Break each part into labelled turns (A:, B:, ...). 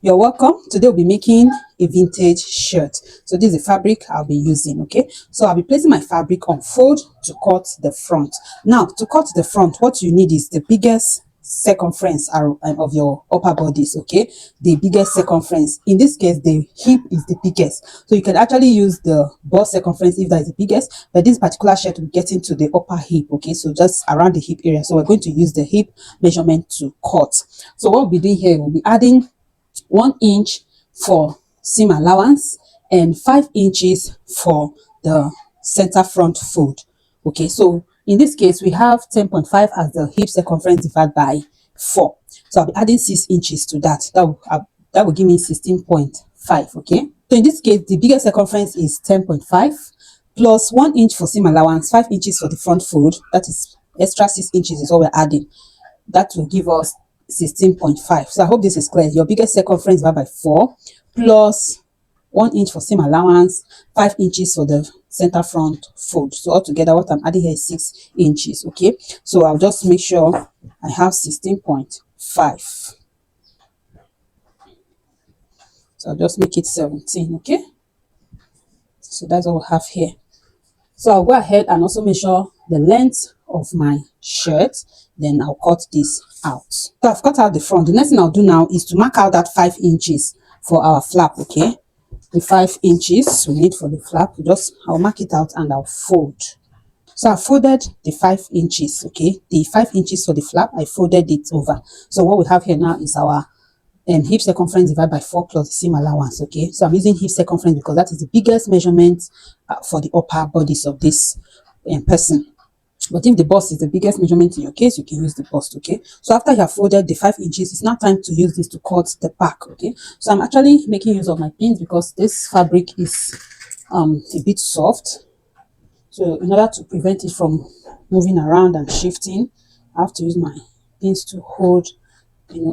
A: You're welcome. Today we'll be making a vintage shirt. So this is the fabric I'll be using, okay? So I'll be placing my fabric on fold to cut the front. Now, to cut the front, what you need is the biggest circumference of your upper bodies, okay? The biggest circumference. In this case, the hip is the biggest. So you can actually use the bust circumference if that is the biggest, but this particular shirt will get into the upper hip, okay? So just around the hip area. So we're going to use the hip measurement to cut. So what we'll be doing here, we'll be adding 1 inch for seam allowance and 5 inches for the center front fold. Okay, so in this case we have 10.5 as the hip circumference divided by 4. So I'll be adding 6 inches to that. That will give me 16.5. Okay, so in this case the biggest circumference is 10.5 plus 1 inch for seam allowance, 5 inches for the front fold. That is extra 6 inches is what we're adding. That will give us 16.5. So I hope this is clear. Your biggest circumference divided by 4 plus 1 inch for seam allowance, 5 inches for the center front fold. So altogether what I'm adding here is 6 inches. Okay, so I'll just make sure I have 16.5. So I'll just make it 17. Okay, so that's what we have here. So I'll go ahead and also measure the length of my shirt, then I'll cut this out. So I've cut out the front. The next thing I'll do now is to mark out that 5 inches for our flap. Okay, the 5 inches we need for the flap, I'll mark it out and I'll fold. So I folded the 5 inches. Okay, the 5 inches for the flap, I folded it over. So what we have here now is our hip circumference divided by 4 plus the seam allowance. Okay, so I'm using hip circumference because that is the biggest measurement for the upper bodies of this person. But if the bust is the biggest measurement in your case, you can use the bust. Okay, so after you have folded the 5 inches, it's now time to use this to cut the back. Okay, so I'm actually making use of my pins because this fabric is a bit soft. So in order to prevent it from moving around and shifting, I have to use my pins to hold,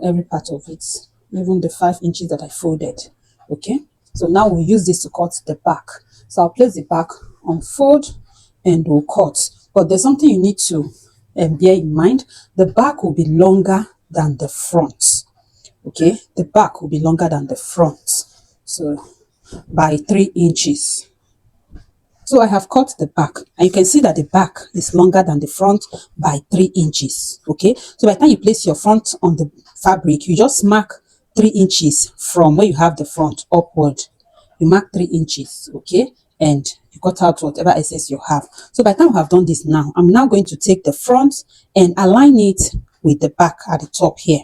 A: every part of it, even the 5 inches that I folded. Okay, so now we'll use this to cut the back. So I'll place the back on fold and we'll cut. But there's something you need to bear in mind. The back will be longer than the front. Okay, the back will be longer than the front. So by 3 inches. So I have cut the back and you can see that the back is longer than the front by 3 inches. Okay, so by the time you place your front on the fabric, you just mark 3 inches from where you have the front upward. You mark 3 inches. Okay, and you cut out whatever excess you have. So by the time I have done this now, I'm now going to take the front and align it with the back at the top here.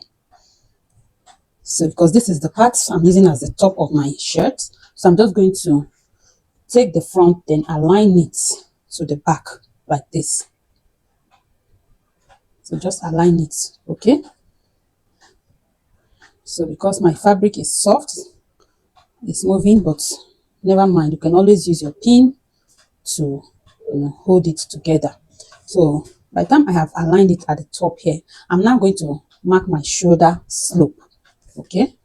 A: So because this is the part I'm using as the top of my shirt, so I'm just going to take the front, then align it to the back like this. So just align it. Okay, so because my fabric is soft, it's moving, but never mind, you can always use your pin to hold it together. So by the time I have aligned it at the top here, I'm now going to mark my shoulder slope. Okay,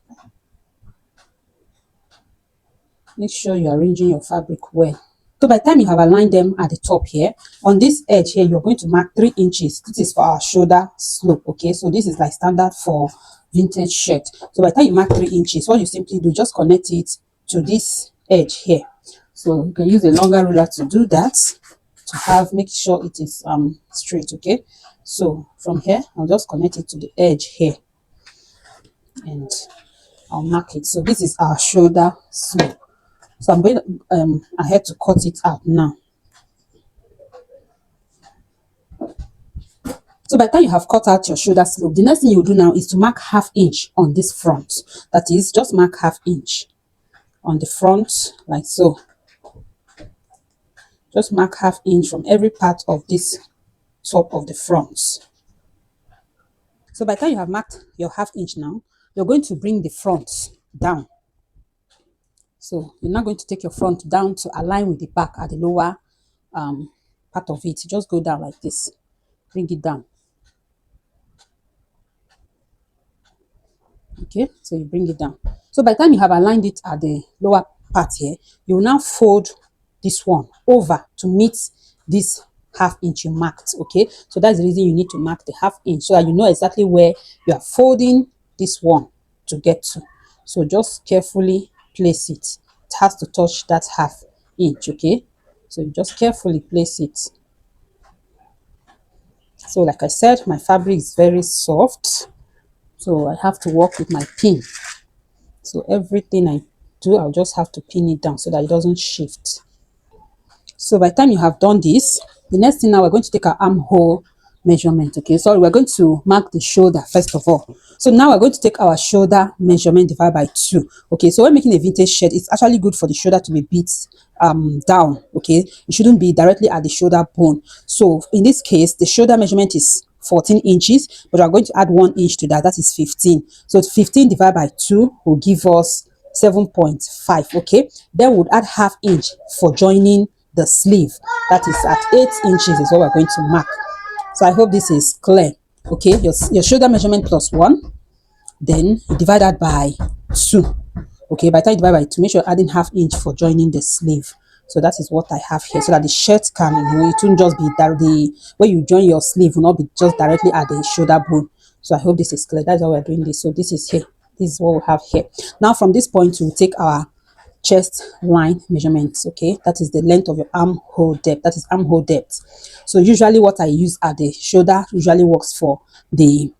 A: make sure you're arranging your fabric well. So by the time you have aligned them at the top here, on this edge here, you're going to mark 3 inches. This is for our shoulder slope. Okay, so this is like standard for vintage shirt. So by the time you mark 3 inches, what you simply do, just connect it to this edge here. So you can use a longer ruler to do that, to make sure it is straight. Okay, so from here I'll just connect it to the edge here and I'll mark it. So this is our shoulder slope. So I'm going ahead to cut it out now. So by the time you have cut out your shoulder slope, the next thing you do now is to mark ½ inch on this front. That is, just mark ½ inch on the front like so. Just mark ½ inch from every part of this top of the front. So by the time you have marked your ½ inch now, you're going to bring the front down. So you're not going to take your front down to align with the back at the lower part of it. Just go down like this. Bring it down. Okay, so you bring it down. So by the time you have aligned it at the lower part here, you will now fold this one over to meet this ½ inch you marked. Okay, so that's the reason you need to mark the ½ inch so that you know exactly where you are folding this one to get to. So just carefully place it. It has to touch that half inch, okay? So you just carefully place it. So like I said, my fabric is very soft, so I have to work with my pin. So everything I do, I'll just have to pin it down so that it doesn't shift. So by the time you have done this, the next thing now, we're going to take our armhole measurement. Okay, so we're going to mark the shoulder first of all. So now we're going to take our shoulder measurement divided by 2. Okay, so when making a vintage shirt, it's actually good for the shoulder to be bit down. Okay, it shouldn't be directly at the shoulder bone. So in this case, the shoulder measurement is 14 inches, but we're going to add 1 inch to that. That is 15. So 15 divided by 2 will give us 7.5. Okay, then we'll add half inch for joining the sleeve. That is at 8 inches is what we're going to mark. So I hope this is clear. Okay, your shoulder measurement plus 1, then you divide that by 2. Okay, by the time you divide by 2, make sure you're adding half inch for joining the sleeve. So that is what I have here, so that the shirt can, it won't just be that the where you join your sleeve will not be just directly at the shoulder bone. So I hope this is clear. That's why we're doing this. So this is here. This is what we have here. Now from this point, we'll take our chest line measurements. Okay, that is the length of your armhole depth. That is armhole depth. So usually what I use at the shoulder usually works for the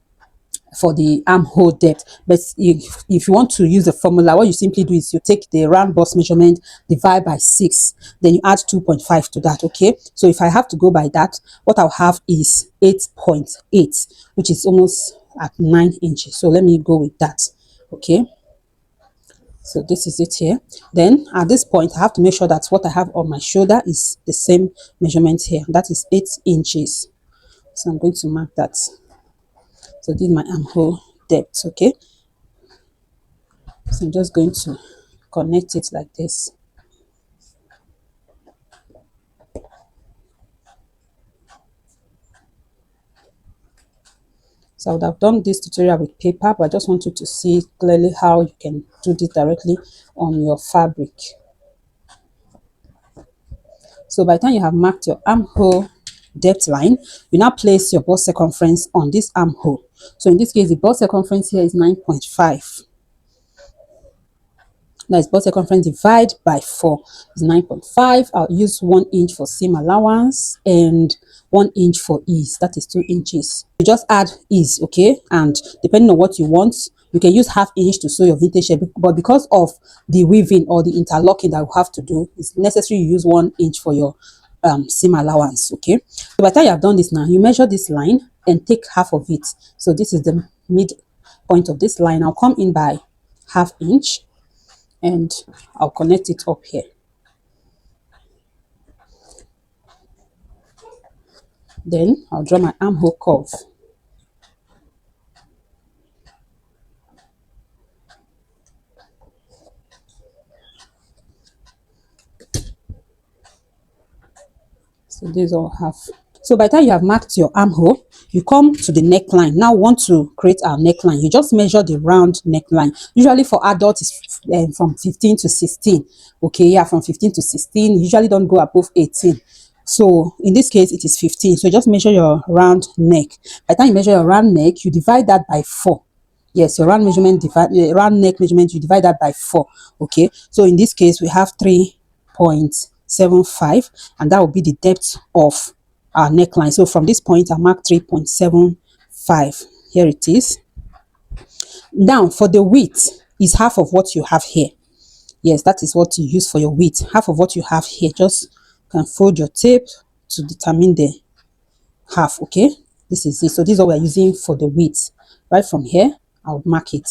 A: armhole depth, but if you want to use the formula, what you simply do is you take the round bust measurement, divide by 6, then you add 2.5 to that. Okay, so if I have to go by that, what I'll have is 8.8, which is almost at 9 inches. So let me go with that. Okay, so this is it here. Then at this point, I have to make sure that what I have on my shoulder is the same measurement here. That is 8 inches. So I'm going to mark that. So this is my armhole depth. Okay, so I'm just going to connect it like this. So I would have done this tutorial with paper, but I just want you to see clearly how you can do this directly on your fabric. So by the time you have marked your armhole depth line, you now place your bust circumference on this armhole. So in this case, the bust circumference here is 9.5. That is bust circumference divided by 4 is 9.5. I'll use 1 inch for seam allowance and 1 inch for ease. That is 2 inches. You just add ease, okay? And depending on what you want, you can use half inch to sew your vintage shirt, but because of the weaving or the interlocking that you have to do, it's necessary you use 1 inch for your seam allowance. Okay, so by the time you have done this, now you measure this line and take half of it. So this is the mid point of this line. I'll come in by half inch and I'll connect it up here. Then I'll draw my armhole curve. So this all have. So by the time you have marked your armhole, you come to the neckline. Now want to create our neckline. You just measure the round neckline. Usually for adults, it's from 15 to 16. Okay, yeah, from 15 to 16. You usually don't go above 18. So in this case, it is 15. So just measure your round neck. By the time you measure your round neck, you divide that by 4. Yes, your round measurement round neck measurement, you divide that by 4. Okay, so in this case, we have 3.75, and that will be the depth of our neckline. So from this point, I mark 3.75. Here it is. Now for the width is half of what you have here. Yes, that is what you use for your width. Half of what you have here. Just can fold your tape to determine the half. Okay, this is it. So this is what we're using for the width. Right from here, I'll mark it.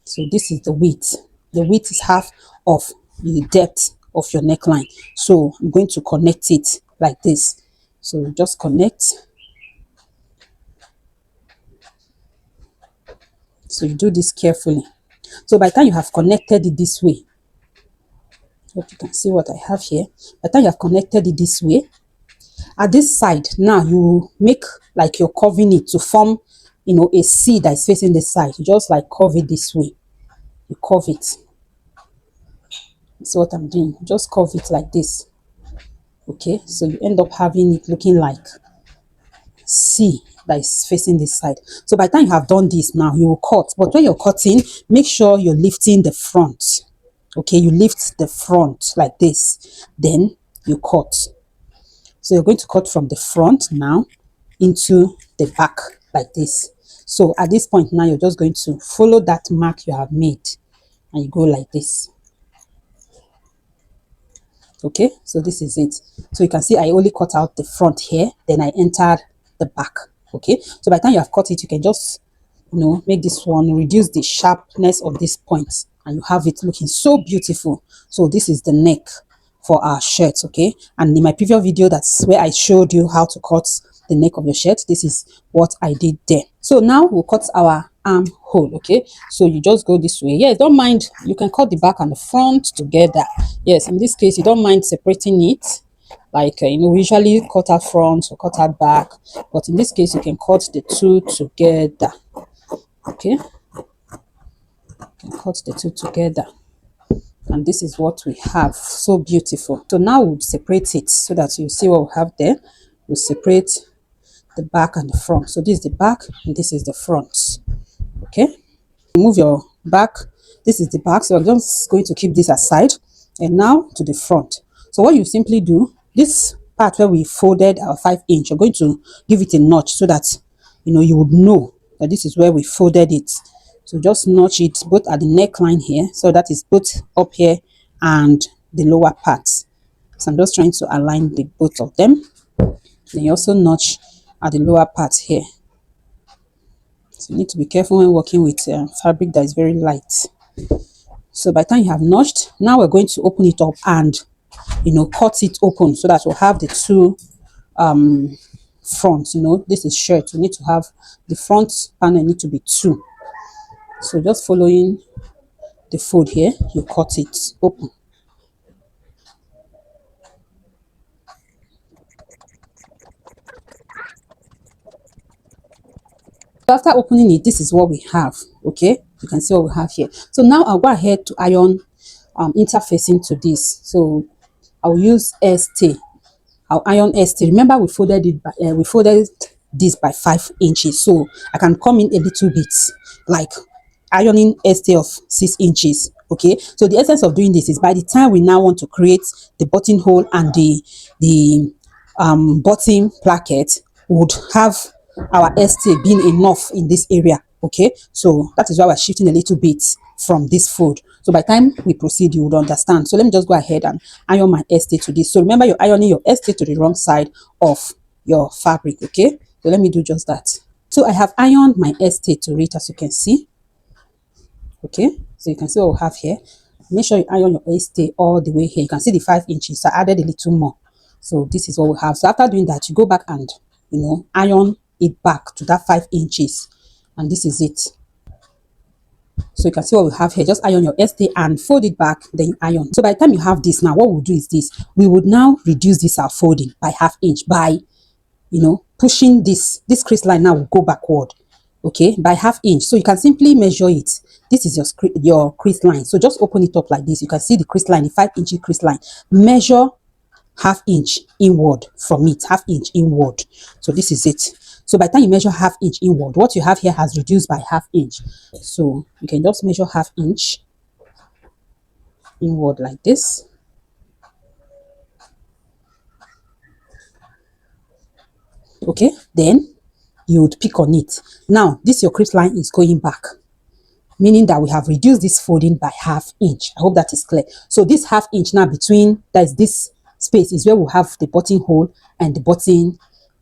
A: So this is the width. The width is half of the depth of your neckline. So I'm going to connect it like this. So just connect. So you do this carefully. So by the time you have connected it this way, hope you can see what I have here. By the time you have connected it this way, at this side, now you make like you're curving it to form, a C that is facing this side. You just like curve it this way. You curve it. That's what I'm doing. Just curve it like this. Okay, so you end up having it looking like C that is facing this side. So by the time you have done this now, you will cut. But when you're cutting, make sure you're lifting the front. Okay, you lift the front like this, then you cut. So you're going to cut from the front now into the back like this. So at this point now, you're just going to follow that mark you have made, and you go like this. Okay, so this is it. So you can see I only cut out the front here, then I entered the back. Okay, so by the time you have cut it, you can just, you know, make this one, reduce the sharpness of this point, and you have it looking so beautiful. So this is the neck for our shirt. Okay, and in my previous video, that's where I showed you how to cut the neck of your shirt. This is what I did there. So now we'll cut our armhole. Okay, so you just go this way. Yes, don't mind, you can cut the back and the front together. Yes, in this case, you don't mind separating it, like you know, we usually cut out front or cut out back, but in this case you can cut the two together. Okay, you can cut the two together, and this is what we have. So beautiful. So now we'll separate it so that you see what we have there. We'll separate the back and the front. So this is the back and this is the front. Okay, remove your back. This is the back, so I'm just going to keep this aside, and now to the front. So what you simply do, this part where we folded our 5-inch, you're going to give it a notch so that you know, you would know that this is where we folded it. So just notch it both at the neckline here, so that is both up here and the lower part. So I'm just trying to align the both of them. Then you also notch at the lower part here. So you need to be careful when working with fabric that is very light. So by the time you have notched, now we're going to open it up and, you know, cut it open so that we'll have the two fronts. You know, this is shirt, we need to have the front panel need to be 2. So just following the fold here, you cut it open. So after opening it, this is what we have. Okay, you can see what we have here. So now I'll go ahead to iron interfacing to this. So I'll use ST. I'll iron ST. Remember, we folded it by, we folded this by 5 inches, so I can come in a little bit, like ironing ST of 6 inches. Okay, so the essence of doing this is by the time we now want to create the buttonhole and the bottom placket, would have our ST being enough in this area. Okay, so that is why we're shifting a little bit from this fold. So by the time we proceed, you would understand. So let me just go ahead and iron my ST to this. So remember, you're ironing your ST to the wrong side of your fabric. Okay, so let me do just that. So I have ironed my ST to it, as you can see. Okay, so you can see what we have here. Make sure you iron your ST all the way here. You can see the 5 inches. So I added a little more. So this is what we have. So after doing that, you go back and, you know, iron it back to that 5 inches, and this is it. So you can see what we have here. Just iron your ST and fold it back, then you iron. So by the time you have this now, what we'll do is this. We would now reduce this our folding by 1/2 inch by, you know, pushing this crease line now will go backward. Okay, by 1/2 inch. So you can simply measure it. This is your crease line. So just open it up like this. You can see the crease line, the 5-inch crease line. Measure 1/2 inch inward from it, 1/2 inch inward. So this is it. So by the time you measure 1/2 inch inward, what you have here has reduced by 1/2 inch. So you can just measure 1/2 inch inward like this. Okay, then you would pick on it. Now this your crease line is going back, meaning that we have reduced this folding by 1/2 inch. I hope that is clear. So this 1/2 inch now between, that is this space, is where we have the buttonhole and the button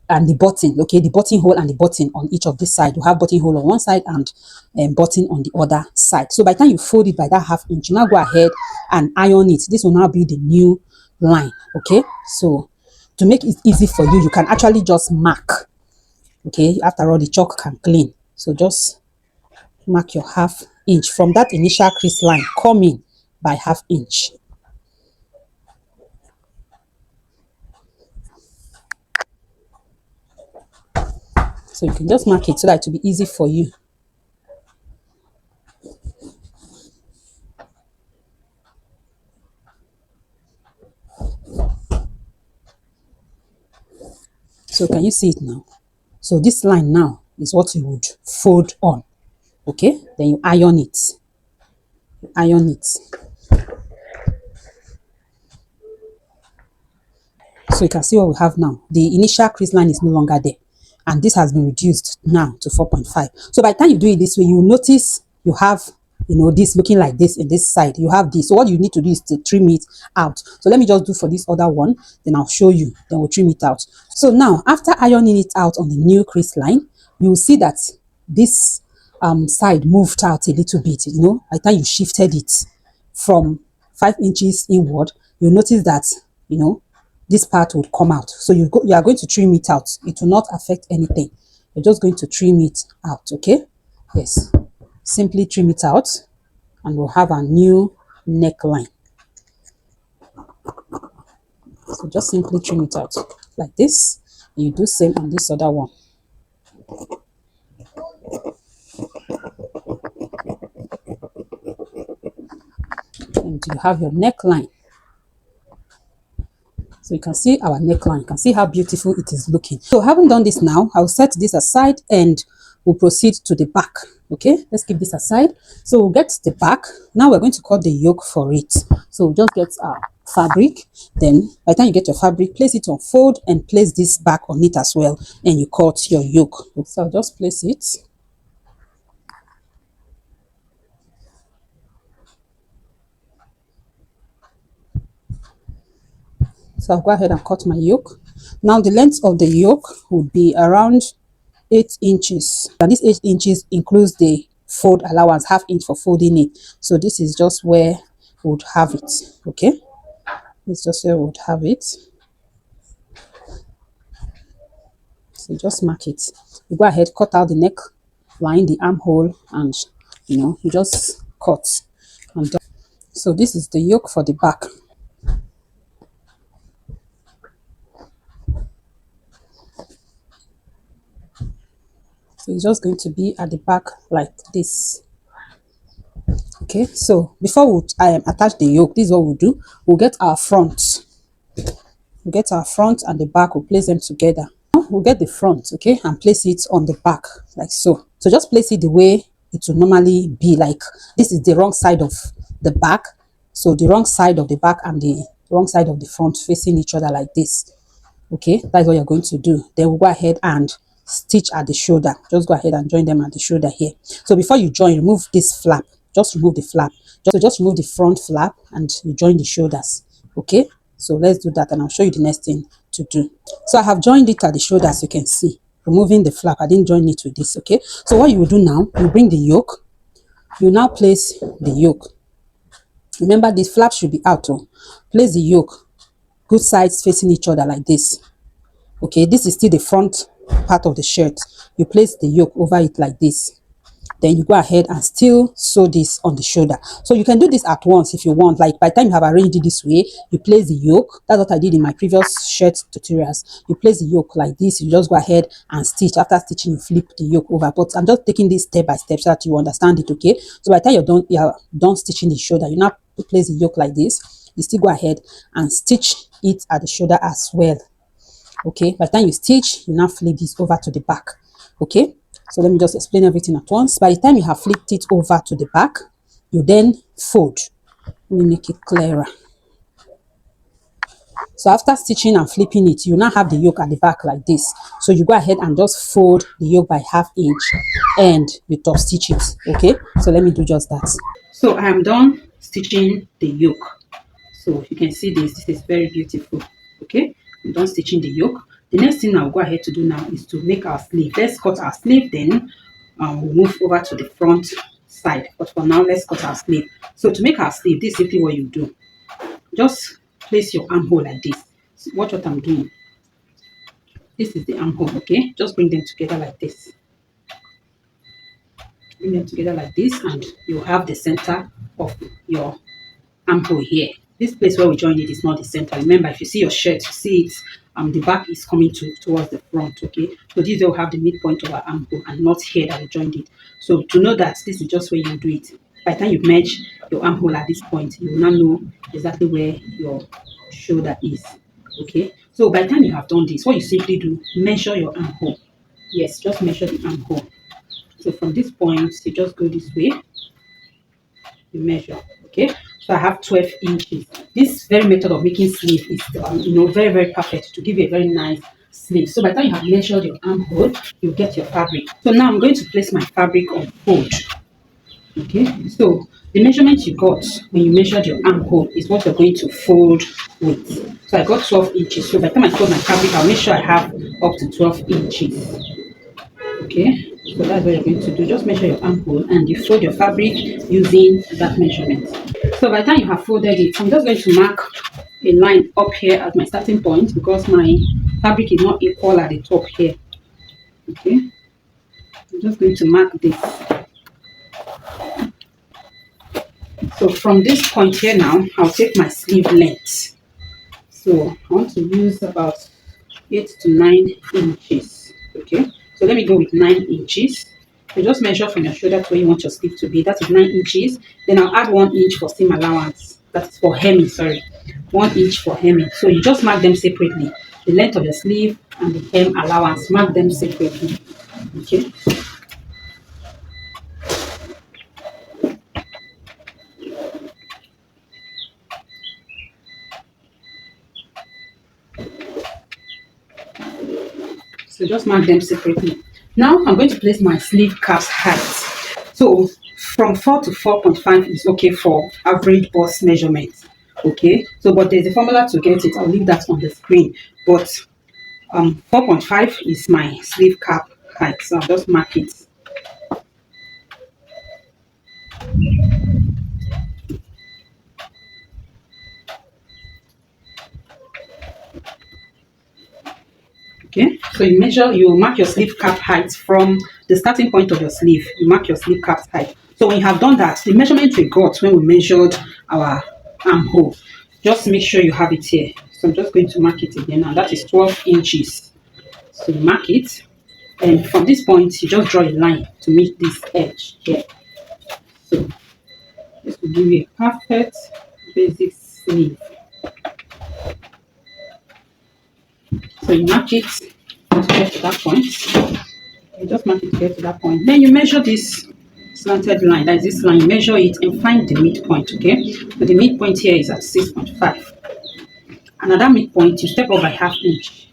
A: and the button. Okay, the buttonhole and the button on each of this side. We have buttonhole on one side and button on the other side. So by the time you fold it by that 1/2 inch, you now go ahead and iron it. This will now be the new line. Okay, so to make it easy for you, you can actually just mark. Okay, after all, the chalk can clean. So just mark your 1/2 inch from that initial crease line, coming by 1/2 inch. So you can just mark it so that it will be easy for you. So can you see it now? So this line now is what you would fold on. Okay, then you iron it. Iron it. So you can see what we have now. The initial crease line is no longer there, and this has been reduced now to 4.5. So by the time you do it this way, you notice you have, you know, this looking like this in this side. You have this. So what you need to do is to trim it out. So let me just do for this other one, then I'll show you. Then we'll trim it out. So now after ironing it out on the new crease line, you will see that this side moved out a little bit. You know, by the time you shifted it from 5 inches inward, you'll notice that, you know, this part would come out. So you are going to trim it out. It will not affect anything. You're just going to trim it out. Okay, yes, simply trim it out and we'll have a new neckline. So just simply trim it out like this, and you do same on this other one. And you have your neckline. So you can see our neckline. You can see how beautiful it is looking. So having done this now, I'll set this aside and we'll proceed to the back. Okay, let's keep this aside. So we'll get the back. Now we're going to cut the yoke for it. So we'll just get our fabric. Then by the time you get your fabric, place it on fold and place this back on it as well. And you cut your yoke. So I'll just place it. So I'll go ahead and cut my yoke. Now the length of the yoke would be around 8 inches. And this 8 inches includes the fold allowance, half inch for folding it. So this is just where we would have it. Okay, it's just where we would have it. So just mark it. You go ahead, cut out the neck line, the armhole, and you know, you just cut. And done. So this is the yoke for the back. So it's just going to be at the back like this. Okay, so before we attach the yoke, this is what we'll do. We'll get our front. We'll get our front and the back. We'll place them together. We'll get the front, okay, and place it on the back like so. So just place it the way it will normally be. Like this is the wrong side of the back. So the wrong side of the back and the wrong side of the front facing each other like this. Okay, that's what you're going to do. Then we'll go ahead and stitch at the shoulder. Just go ahead and join them at the shoulder here. So before you join, remove this flap. Just remove the flap. Just remove the front flap and you join the shoulders. Okay, so let's do that and I'll show you the next thing to do. So I have joined it at the shoulders. You can see, removing the flap. I didn't join it with this. Okay, so what you will do now, you bring the yoke. You now place the yoke. Remember, the flap should be out. Oh. Place the yoke, good sides facing each other like this. Okay, this is still the front part of the shirt. You place the yoke over it like this. Then you go ahead and still sew this on the shoulder. So you can do this at once if you want. Like by the time you have arranged it this way, you place the yoke. That's what I did in my previous shirt tutorials. You place the yoke like this. You just go ahead and stitch. After stitching, you flip the yoke over. But I'm just taking this step by step so that you understand it. Okay. So by the time you're done stitching the shoulder, you now place the yoke like this. You still go ahead and stitch it at the shoulder as well. Okay, by the time you stitch, you now flip this over to the back. Okay, so let me just explain everything at once. By the time you have flipped it over to the back, you then fold. Let me make it clearer. So after stitching and flipping it, you now have the yoke at the back like this. So you go ahead and just fold the yoke by ½ inch and you top stitch it. Okay, so let me do just that. So I am done stitching the yoke. So you can see this is very beautiful. Okay, I'm done stitching the yoke. The next thing I'll go ahead to do now is to make our sleeve. Let's cut our sleeve, then we'll move over to the front side. But for now, let's cut our sleeve. So to make our sleeve, this is simply what you do. Just place your armhole like this. So watch what I'm doing. This is the armhole, okay? Just bring them together like this. Bring them together like this, and you have the center of your armhole here. This place where we joined it is not the center. Remember, if you see your shirt, you see it, the back is coming towards the front. Okay, so this will have the midpoint of our armhole and not here that we joined it. So to know that this is just where you do it. By the time you merge your armhole at this point, you will now know exactly where your shoulder is. Okay, so by the time you have done this, what you simply do, measure your armhole. Yes, just measure the armhole. So from this point, you just go this way, you measure. Okay, so I have 12 inches. This very method of making sleeve is very, very perfect to give you a very nice sleeve. So by the time you have measured your armhole, you get your fabric. So now I'm going to place my fabric on fold. Okay, so the measurement you got when you measured your armhole is what you're going to fold with. So I got 12 inches. So by the time I fold my fabric, I'll make sure I have up to 12 inches. Okay, so that's what you're going to do. Just measure your armhole and you fold your fabric using that measurement. So by the time you have folded it, I'm just going to mark a line up here at my starting point because my fabric is not equal at the top here. Okay, I'm just going to mark this. So from this point here now, I'll take my sleeve length. So I want to use about 8 to 9 inches. Okay, so let me go with 9 inches. You just measure from your shoulder to where you want your sleeve to be. That is 9 inches. Then I'll add 1 inch for seam allowance. That's for hemming, sorry. 1 inch for hemming. So you just mark them separately. The length of your sleeve and the hem allowance, mark them separately. Okay. So just mark them separately. Now I'm going to place my sleeve cap's height. So from 4 to 4.5 is okay for average bust measurement. Okay, so but there's a formula to get it. I'll leave that on the screen. But 4.5 is my sleeve cap height. So I'll just mark it. Okay, so you mark your sleeve cap height from the starting point of your sleeve. You mark your sleeve cap height. So when you have done that, the measurement we got when we measured our armhole, just make sure you have it here. So I'm just going to mark it again, and that is 12 inches. So you mark it, and from this point, you just draw a line to meet this edge here. So this will give you a perfect basic sleeve. So you mark it to get to that point. You just mark it to get to that point. Then you measure this slanted line, that is this line, you measure it and find the midpoint, okay? So the midpoint here is at 6.5. And at that midpoint, you step up by half inch.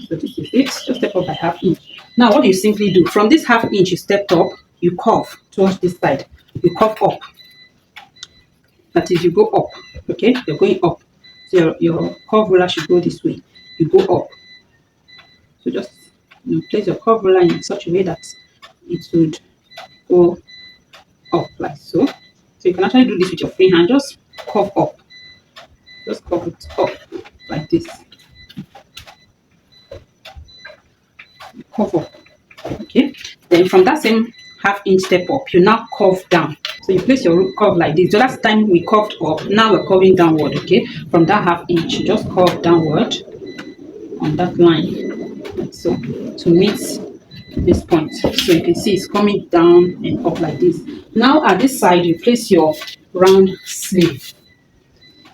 A: So this is it, just step up by half inch. Now what do you simply do? From this half inch you stepped up, you curve towards this side. You curve up. That is, you go up, okay? You're going up. So your curve ruler should go this way. You go up. So just place your curve ruler in such a way that it would go up like so. So you can actually do this with your free hand. Just curve up. Just curve it up like this. Curve up. Okay. Then from that same half inch step up, you now curve down. So you place your curve like this. The last time we curved up, now we're curving downward. Okay. From that half inch, you just curve downward on that line like so to meet this point. So you can see it's coming down and up like this. Now at this side, you place your round sleeve.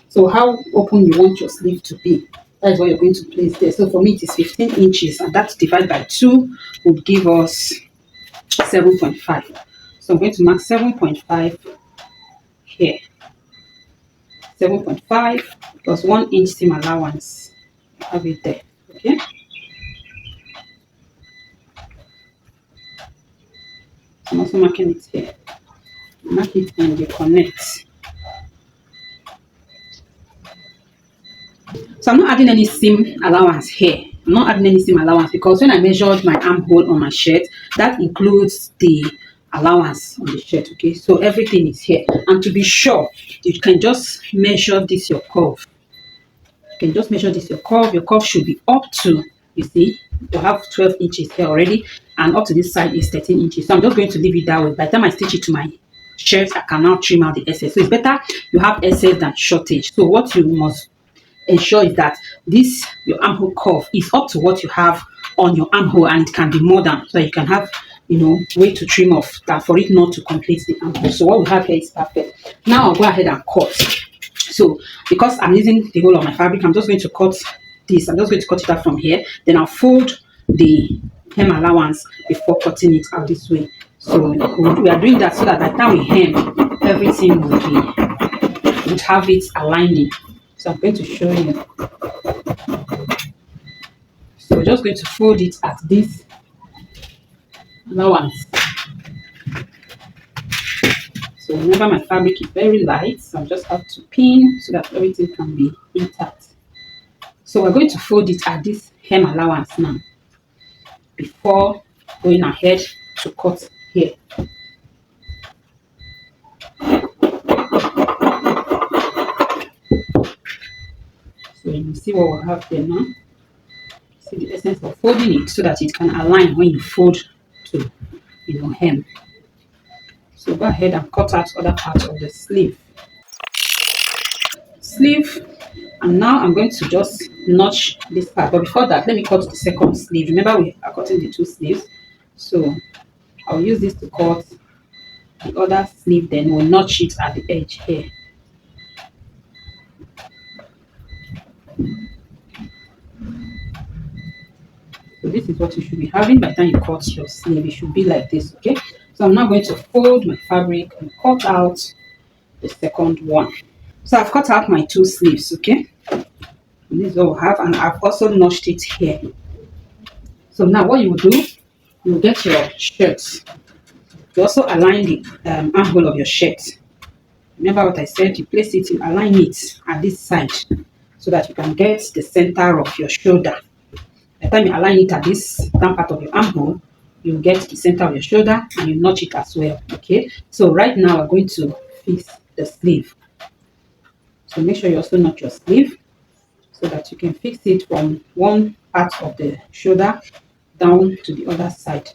A: So how open you want your sleeve to be, that's what you're going to place there. So for me, it is 15 inches, and that divided by 2 would give us 7.5. So I'm going to mark 7.5 here. 7.5 plus 1 inch seam allowance. Have it there. Okay. I'm also marking it here. Mark it and you connect. So I'm not adding any seam allowance here. I'm not adding any seam allowance because when I measured my armhole on my shirt, that includes the allowance on the shirt. Okay, so everything is here. And to be sure, you can just measure this your curve. You can just measure this your curve. Your curve should be up to, you see, you have 12 inches here already, and up to this side is 13 inches. So I'm just going to leave it that way. By the time I stitch it to my shirt, I can now trim out the excess. So it's better you have excess than shortage. So what you must ensure is that this your armhole curve is up to what you have on your armhole, and it can be more than, so you can have way to trim off that for it not to complete the armhole. So what we have here is perfect. Now I'll go ahead and cut. So because I'm using the whole of my fabric, I'm just going to cut this. I'm just going to cut it out from here. Then I'll fold the hem allowance before cutting it out this way. So we are doing that so that by the time we hem, everything would have it aligning. So I'm going to show you. So we're just going to fold it at this allowance. So remember, my fabric is very light, so I just have to pin so that everything can be intact. So we're going to fold it at this hem allowance now before going ahead to cut here. So you see what we have here now. See the essence of folding it so that it can align when you fold to, hem. So go ahead and cut out other parts of the sleeve. And now I'm going to just notch this part, but before that let me cut the second sleeve. Remember, we are cutting the two sleeves, so I'll use this to cut the other sleeve, then we'll notch it at the edge here. So this is what you should be having by the time you cut your sleeve. It should be like this, okay? So I'm now going to fold my fabric and cut out the second one. So I've cut out my two sleeves, okay? And this is what we have, and I've also notched it here. So now what you will do, you will get your shirt. You also align the armhole of your shirt. Remember what I said, you place it, you align it at this side so that you can get the center of your shoulder. By the time you align it at this down part of your armhole, you get the center of your shoulder and you notch it as well, okay? So right now we're going to fix the sleeve. So make sure you also notch your sleeve so that you can fix it from one part of the shoulder down to the other side.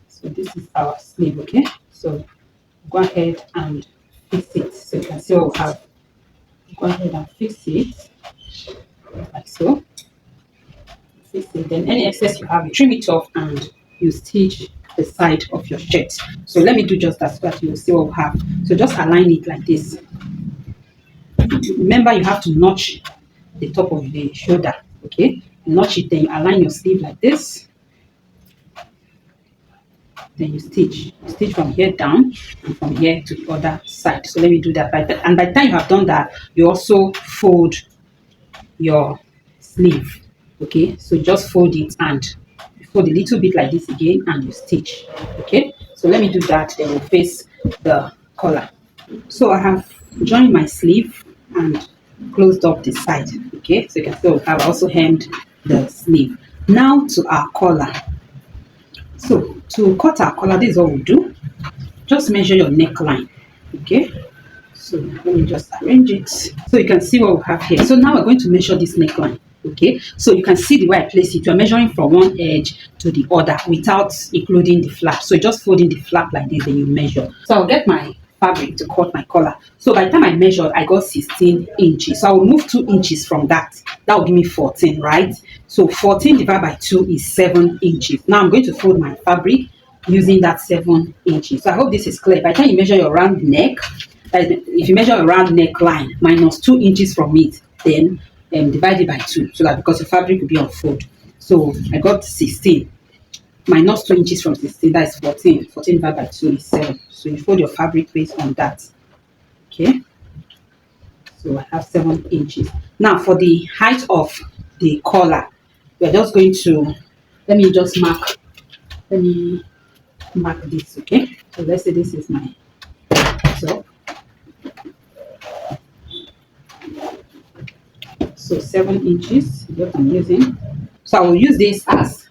A: So this is our sleeve, okay? So go ahead and fix it so you can see what we have. Go ahead and fix it like so. Fix it. Then any excess you have, you trim it off and you stitch the side of your shirt. So let me do just that so that you will see what we have. So just align it like this. Remember, you have to notch the top of the shoulder, okay? You notch it, then you align your sleeve like this. Then you stitch from here down and from here to the other side. So let me do that. And by the time you have done that, you also fold your sleeve, okay? So you just fold it and you fold a little bit like this again and you stitch, okay? So let me do that, then we'll face the collar. So I have joined my sleeve and closed up the side, okay? So you can see I've also hemmed the sleeve. Now to our collar. So to cut our collar, this is what we'll do. Just measure your neckline, okay? So let me just arrange it so you can see what we have here. So now we're going to measure this neckline, okay? So you can see the way I place it. You're measuring from one edge to the other without including the flap. So just folding the flap like this, then you measure. So I'll get my fabric to cut my collar. So by the time I measured, I got 16 inches. So I will move 2 inches from that. That will give me 14, right? So 14 divided by 2 is 7 inches. Now I'm going to fold my fabric using that 7 inches. So I hope this is clear. By the time you measure your round neck, if you measure a round neckline minus 2 inches from it, then divide it by 2, so that because the fabric will be on fold. So I got 16 minus 2 inches from 16, that is 14. 14 divided by 2 is 7. So you fold your fabric based on that, okay? So I have 7 inches. Now for the height of the collar, we're just going to, let me mark this, okay? So let's say this is my top. So 7 inches is what I'm using. So I will use this as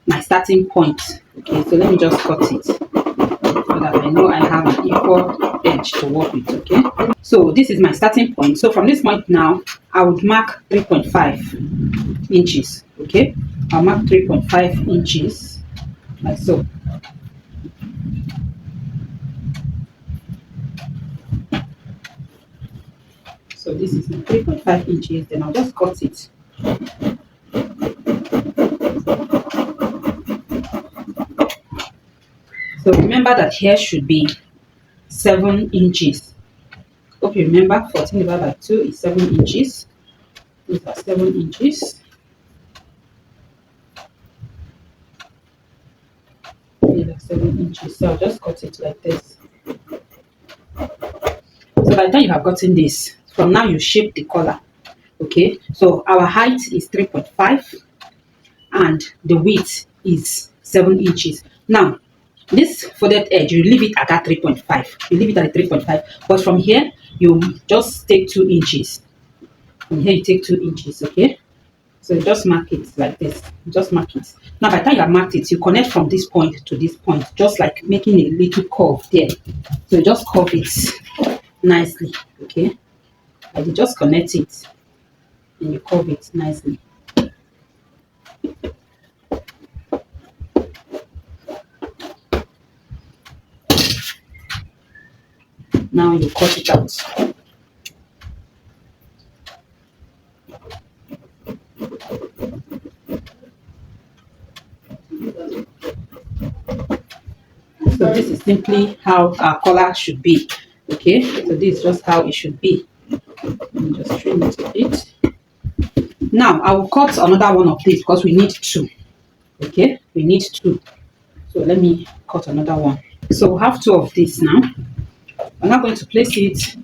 A: my starting point, okay? So let me just cut it so that I know I have an equal edge to work with, okay? So this is my starting point. So from this point now, I would mark 3.5 inches, okay? I'll mark 3.5 inches like so. So this is my 3.5 inches, then I'll just cut it. So remember that here should be 7 inches. Hope you remember 14 divided by 2 is 7 inches. These are 7 inches. 7 inches. So I'll just cut it like this. So by the time you have gotten this, from now you shape the collar. Okay, so our height is 3.5 and the width is 7 inches. Now this folded edge, you leave it at that 3.5. You leave it at 3.5, but from here you just take 2 inches. From here you take 2 inches. Okay, so you just mark it like this. Just mark it. Now by the time you have marked it, you connect from this point to this point, just like making a little curve there. So you just curve it nicely. Okay, and you just connect it and you curve it nicely. Now you cut it out. So this is simply how our collar should be. Okay, so this is just how it should be. Let me just trim it a bit. Now I will cut another one of these because we need two. Okay, we need two. So let me cut another one. So we have two of these now. I'm now going to place it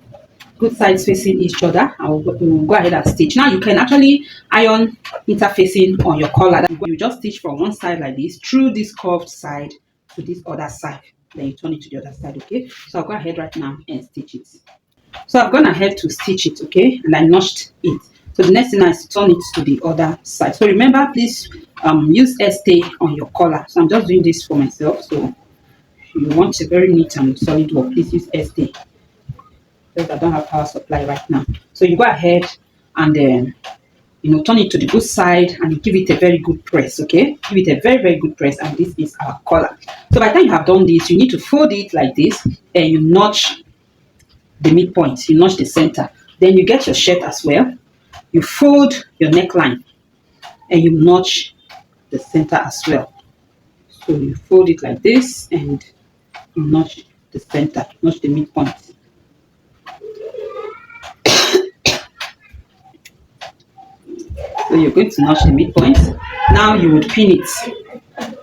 A: good sides facing each other. We'll go ahead and stitch. Now you can actually iron interfacing on your collar. You just stitch from one side like this through this curved side to this other side. Then you turn it to the other side. Okay, so I'll go ahead right now and stitch it. So I've gone ahead to stitch it. Okay, and I notched it. So the next thing is to turn it to the other side. So remember, please use stay on your collar. So I'm just doing this for myself. So if you want a very neat and solid work, please use stay. Because I don't have power supply right now. So you go ahead and then turn it to the good side and you give it a very good press. Okay, give it a very good press, and this is our collar. So by the time you have done this, you need to fold it like this and you notch the midpoint, you notch the center. Then you get your shirt as well, you fold your neckline and you notch the center as well. So you fold it like this and you notch the center, notch the midpoint. So you're going to notch the midpoint. Now you would pin it.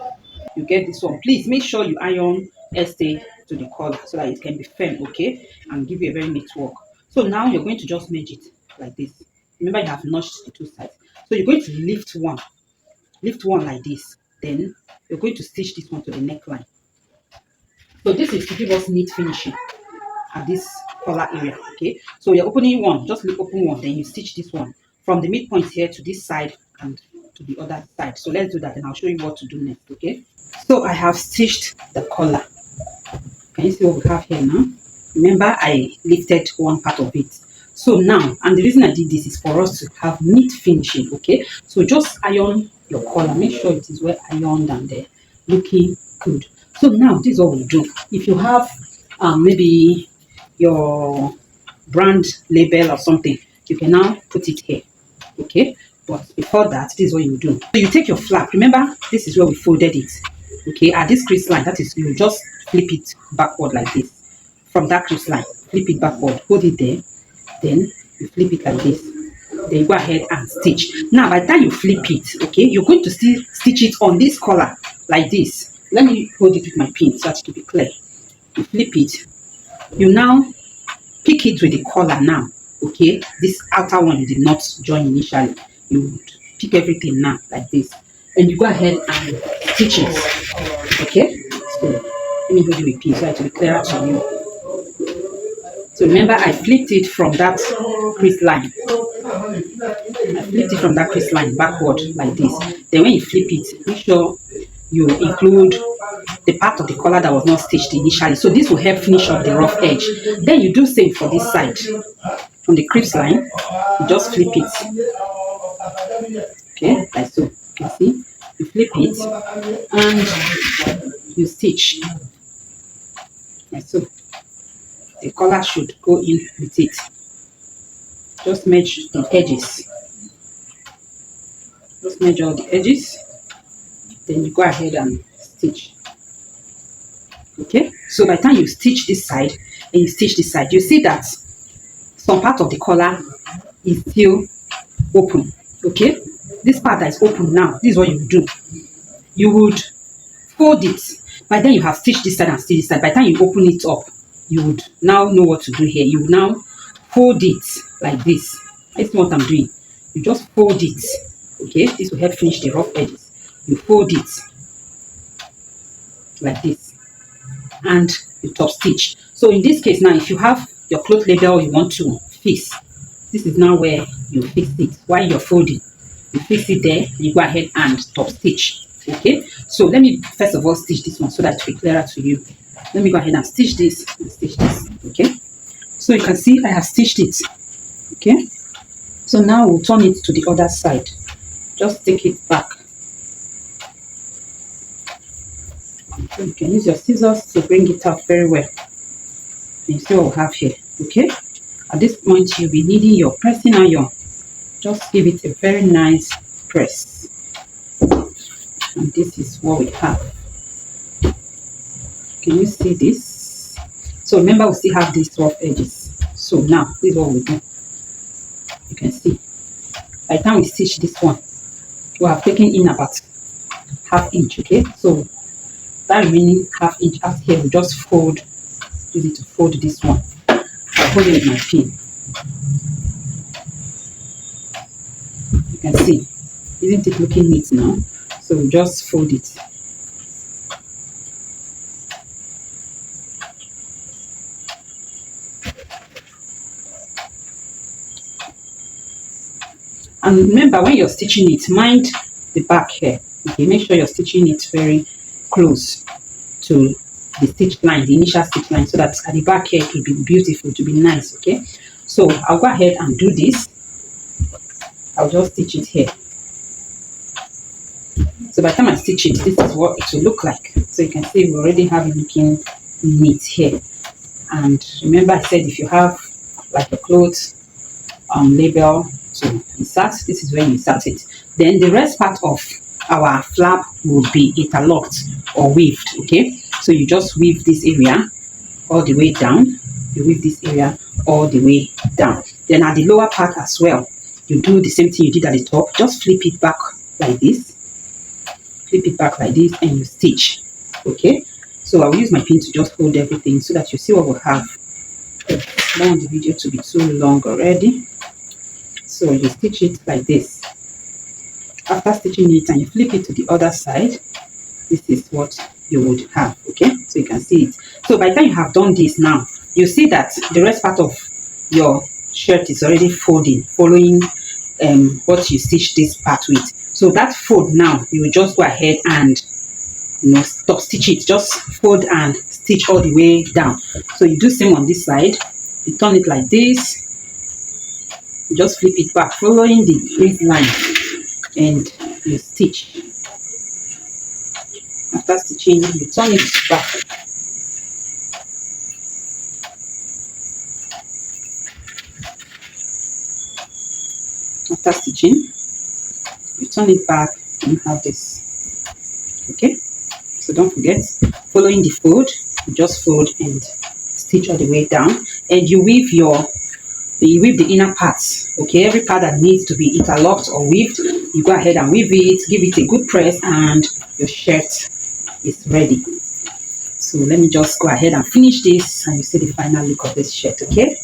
A: You get this one. Please make sure you iron stay to the collar so that it can be firm, okay, and give you a very neat work. So now you're going to just merge it like this. Remember, you have notched the two sides. So you're going to lift one like this. Then you're going to stitch this one to the neckline. So this is to give us neat finishing at this collar area. Okay, so you're opening one, just open one, then you stitch this one from the midpoint here to this side and to the other side. So let's do that and I'll show you what to do next. Okay, so I have stitched the collar. Can you see what we have here now? Remember, I lifted one part of it. So now, and the reason I did this is for us to have neat finishing. Okay, so just iron your collar, make sure it is well ironed and looking good. So now this is what we do. If you have maybe your brand label or something, you can now put it here. Okay, but before that, this is what you do. So you take your flap. Remember, this is where we folded it. Okay, at this crease line, that is, you just flip it backward like this. From that crease line, flip it backward, hold it there, then you flip it like this. Then you go ahead and stitch. Now by the time you flip it, okay, you're going to still stitch it on this collar like this. Let me hold it with my pin so that it will be clear. You flip it, you now pick it with the collar now. Okay, this outer one you did not join initially. You would pick everything now like this, and you go ahead and stitch it. Okay, so let me hold you with pin so it will be clearer to you. So remember, I flipped it from that crease line. I flipped it from that crease line backward like this. Then when you flip it, make sure you include the part of the collar that was not stitched initially. So this will help finish up the rough edge. Then you do same for this side. From the crease line, you just flip it. Okay, like so. You can see, you flip it and you stitch. Like so. The collar should go in with it. Just measure the edges. Just measure all the edges. Then you go ahead and stitch. Okay, so by the time you stitch this side and you stitch this side, you see that some part of the collar is still open. Okay, this part that is open now, this is what you do. You would fold it. by then you have stitched this side and stitched this side. By the time you open it up, you would now know what to do here. You would now fold it like this. This is what I'm doing. You just fold it. Okay, this will help finish the rough edges. You fold it like this and you top stitch. So in this case now, if you have your cloth label you want to fix, this is now where you fix it. While you're folding, you fix it there, you go ahead and top stitch. Okay, so let me first of all stitch this one so that it will be clearer to you. Let me go ahead and stitch this and stitch this. Okay, so you can see I have stitched it. Okay, so now we'll turn it to the other side. Just take it back. So you can use your scissors to bring it out very well. And you see what we have here. Okay, at this point you'll be needing your pressing iron. Just give it a very nice press. And this is what we have. Can you see this? So remember, we still have these rough edges. So now this is what we do. You can see by the time we stitch this one, we have taken in about ½ inch. Okay, so that remaining ½ inch out here, we just fold. Use it to fold this one. I'll hold it with my pin. You can see, isn't it looking neat now? So we just fold it. And remember, when you're stitching it, mind the back here. Okay, make sure you're stitching it very close to the stitch line, the initial stitch line, so that at the back here it will be beautiful, to be nice. Okay, so I'll go ahead and do this. I'll just stitch it here. So by the time I stitch it, this is what it will look like. So you can see we already have it looking neat here. And remember, I said if you have like a clothes label to insert, this is where you insert it. Then the rest part of our flap will be interlocked or weaved. Okay, so you just weave this area all the way down. You weave this area all the way down. Then at the lower part as well, you do the same thing you did at the top. Just flip it back like this. Flip it back like this and you stitch. Okay, so I'll use my pin to just hold everything so that you see what we have. I don't want the video to be too long already. So you stitch it like this. After stitching it and you flip it to the other side, this is what you would have. Okay, so you can see it. So by the time you have done this now, you see that the rest part of your shirt is already folding, following what you stitched this part with. So that fold now, you will just go ahead and stop stitch it. Just fold and stitch all the way down. So you do same on this side. You turn it like this. You just flip it back, following the crease line, and you stitch. After stitching, you turn it back. After stitching, you turn it back and you have this. Okay, so don't forget, following the fold, you just fold and stitch all the way down, and you weave the inner parts. Okay, every part that needs to be interlocked or weaved, you go ahead and weave it, give it a good press, and your shirt is ready. So let me just go ahead and finish this and you see the final look of this shirt. Okay,